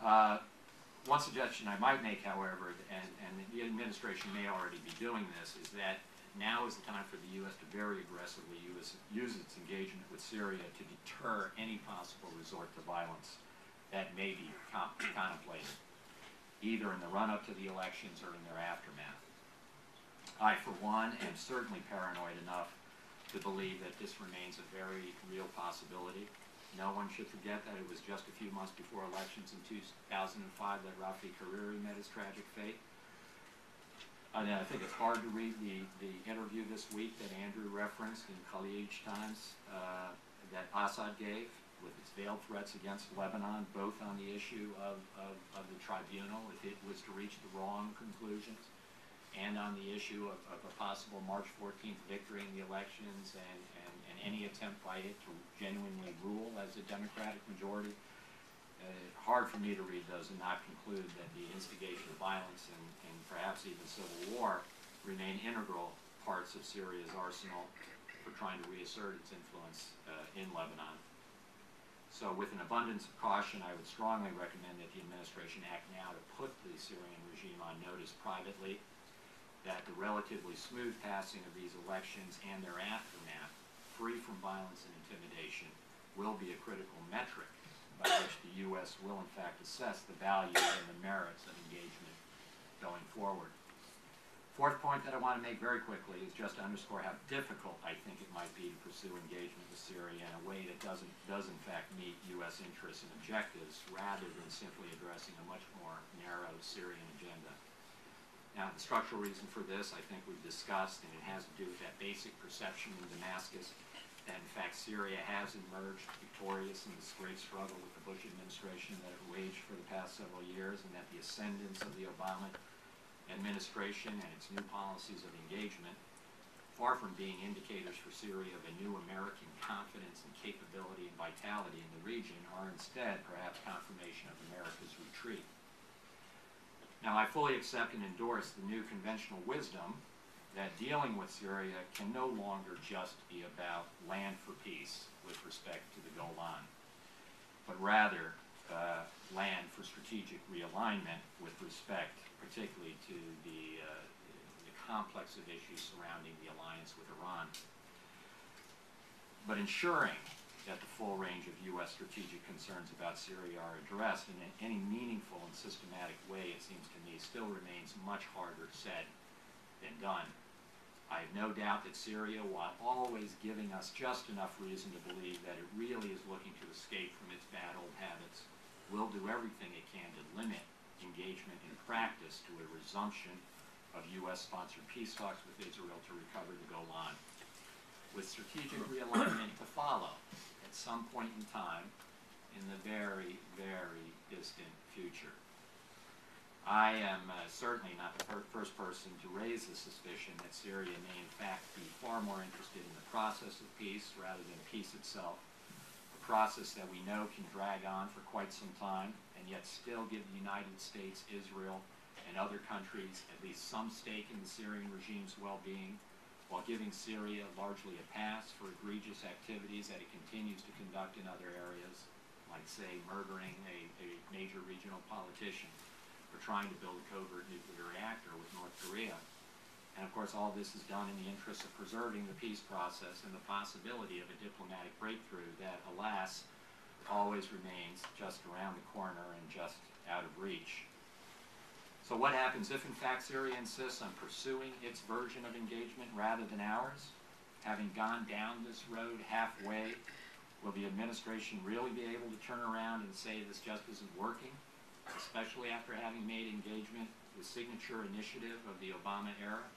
One suggestion I might make, however, and the administration may already be doing this, is that now is the time for the U.S. to very aggressively use its engagement with Syria to deter any possible resort to violence that may be contemplated, either in the run-up to the elections or in their aftermath. I, for one, am certainly paranoid enough to believe that this remains a very real possibility. No one should forget that it was just a few months before elections in 2005 that Rafi Hariri met his tragic fate. And I think it's hard to read the interview this week that Andrew referenced in Khaleej Times that Assad gave, with its veiled threats against Lebanon, both on the issue of the tribunal, if it was to reach the wrong conclusions, and on the issue of a possible March 14th victory in the elections and any attempt by it to genuinely rule as a Democratic majority. Hard for me to read those and not conclude that the instigation of violence and perhaps even civil war remain integral parts of Syria's arsenal for trying to reassert its influence in Lebanon. So with an abundance of caution, I would strongly recommend that the administration act now to put the Syrian regime on notice privately that the relatively smooth passing of these elections and their aftermath, free from violence and intimidation, will be a critical metric by which the U.S. will in fact assess the value and the merits of engagement going forward. Fourth point that I want to make very quickly is just to underscore how difficult I think it might be to pursue engagement with Syria in a way that does in fact meet U.S. interests and objectives, rather than simply addressing a much more narrow Syrian agenda. Now, the structural reason for this, I think we've discussed, and it has to do with that basic perception in Damascus that, in fact, Syria has emerged victorious in this great struggle with the Bush administration that it waged for the past several years, and that the ascendance of the Obama administration and its new policies of engagement, far from being indicators for Syria of a new American confidence and capability and vitality in the region, are instead perhaps confirmation of America's retreat. Now, I fully accept and endorse the new conventional wisdom that dealing with Syria can no longer just be about land for peace with respect to the Golan, but rather land for strategic realignment with respect particularly to the complex of issues surrounding the alliance with Iran. But ensuring that the full range of U.S. strategic concerns about Syria are addressed in any meaningful and systematic way, it seems to me, still remains much harder said than done. I have no doubt that Syria, while always giving us just enough reason to believe that it really is looking to escape from its bad old habits, will do everything it can to limit engagement in practice to a resumption of U.S.-sponsored peace talks with Israel to recover the Golan, with strategic realignment to follow at some point in time in the very, very distant future. I am certainly not the first person to raise the suspicion that Syria may in fact be far more interested in the process of peace rather than peace itself, a process that we know can drag on for quite some time and yet still give the United States, Israel, and other countries at least some stake in the Syrian regime's well-being, while giving Syria largely a pass for egregious activities that it continues to conduct in other areas, like, say, murdering a major regional politician, or trying to build a covert nuclear reactor with North Korea. And of course, all this is done in the interest of preserving the peace process and the possibility of a diplomatic breakthrough that, alas, always remains just around the corner and just out of reach. So what happens if, in fact, Syria insists on pursuing its version of engagement rather than ours? Having gone down this road halfway, will the administration really be able to turn around and say this just isn't working, especially after having made engagement the signature initiative of the Obama era,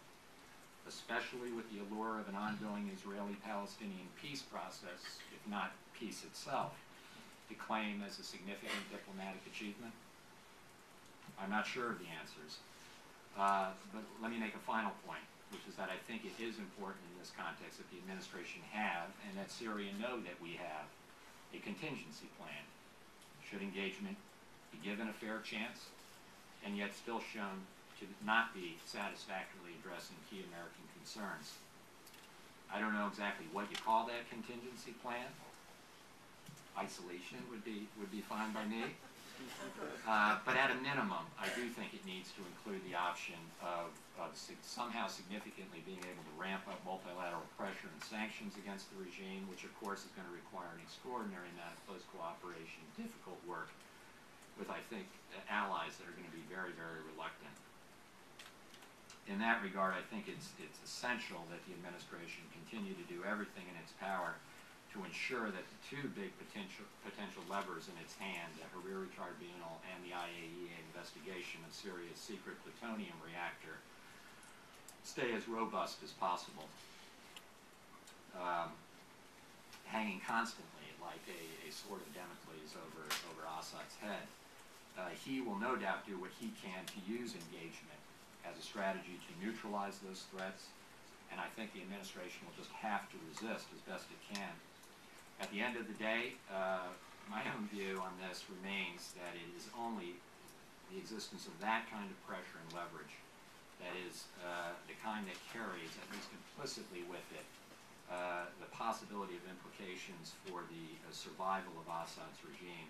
especially with the allure of an ongoing Israeli-Palestinian peace process, if not peace itself, to claim as a significant diplomatic achievement? I'm not sure of the answers. But let me make a final point, which is that I think it is important in this context that the administration have, and that Syria know that we have, a contingency plan should engagement be given a fair chance, and yet still shown to not be satisfactorily addressing key American concerns. I don't know exactly what you call that contingency plan. Isolation would be fine by me. But at a minimum, I do think it needs to include the option of somehow significantly being able to ramp up multilateral pressure and sanctions against the regime, which of course is going to require an extraordinary amount of close cooperation, difficult work with, I think, allies that are going to be very, very reluctant. In that regard, I think it's essential that the administration continue to do everything in its power to ensure that the two big potential levers in its hand, the Hariri Tribunal and the IAEA investigation of Syria's secret plutonium reactor, stay as robust as possible, hanging constantly like a sword of Damocles over Assad's head. He will no doubt do what he can to use engagement as a strategy to neutralize those threats, and I think the administration will just have to resist as best it can. At the end of the day, my own view on this remains that it is only the existence of that kind of pressure and leverage that is the kind that carries, at least implicitly with it, the possibility of implications for the survival of Assad's regime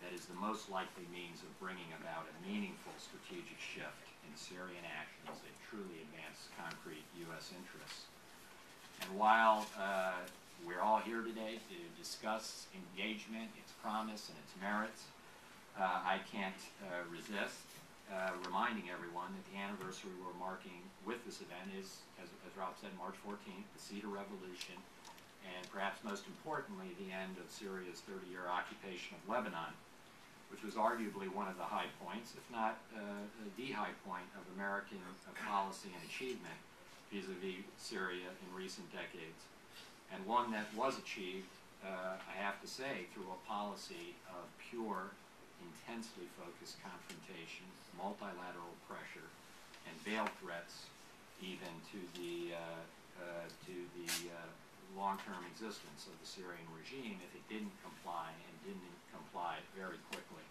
that is the most likely means of bringing about a meaningful strategic shift in Syrian actions that truly advance concrete U.S. interests. And while we're all here today to discuss engagement, its promise, and its merits, I can't resist reminding everyone that the anniversary we're marking with this event is, as Rob said, March 14th, the Cedar Revolution, and perhaps most importantly, the end of Syria's 30-year occupation of Lebanon, which was arguably one of the high points, if not the high point of American policy and achievement vis-a-vis Syria in recent decades, and one that was achieved, I have to say, through a policy of pure, intensely focused confrontation, multilateral pressure, and veiled threats even to the long-term existence of the Syrian regime if it didn't comply, and didn't comply very quickly.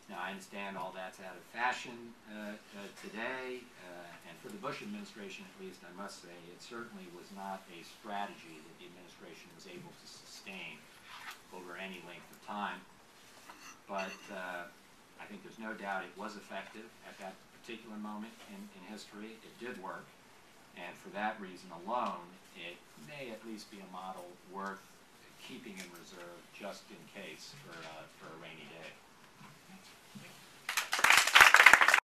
Now, I understand all that's out of fashion today, and for the Bush administration at least, I must say, it certainly was not a strategy that the administration was able to sustain over any length of time. But I think there's no doubt it was effective at that particular moment in history. It did work, and for that reason alone, it may at least be a model worth keeping in reserve just in case for a rainy day.